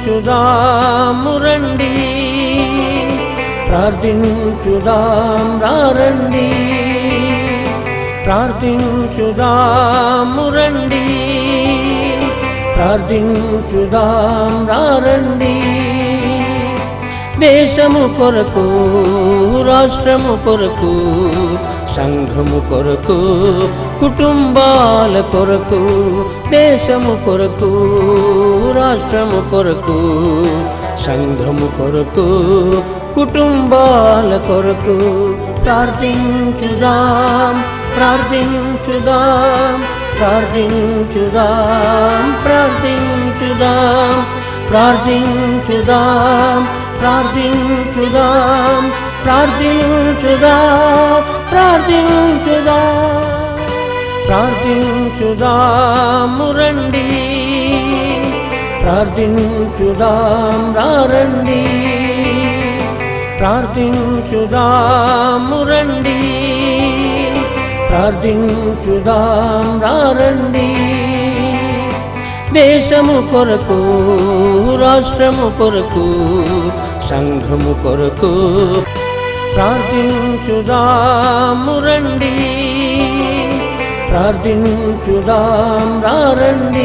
ప్రార్థించుదాము రండి, ప్రార్థించుదాం రండి, ప్రార్థించుదాము రండి, ప్రార్థించుదాం రండి. దేశము కొరకు, రాష్ట్రము కొరకు, సంఘము కొరకు, కుటుంబాల కొరకు, దేశము కొరకు, రాష్ట్రము కొరకు, సంఘము కొరకు, కుటుంబాల కొరకు ప్రార్థించుదాం, ప్రార్థించుదాం, ప్రార్థించుదాం, ప్రార్థించుదాం, ప్రార్థించుదాం, ప్రార్థించుదాం, ప్రార్థించుదాం, ప్రార్థించుదాం, ప్రార్థించుదాము రండి, ప్రార్థించుదాం రండి, ప్రార్థించుదాము రండి, ప్రార్థించుదాం రండి. దేశము కొరకు, రాష్ట్రము కొరకు, సంఘము కొరకు ప్రార్థించుదాము రండి, ప్రార్థించుదాం రండి.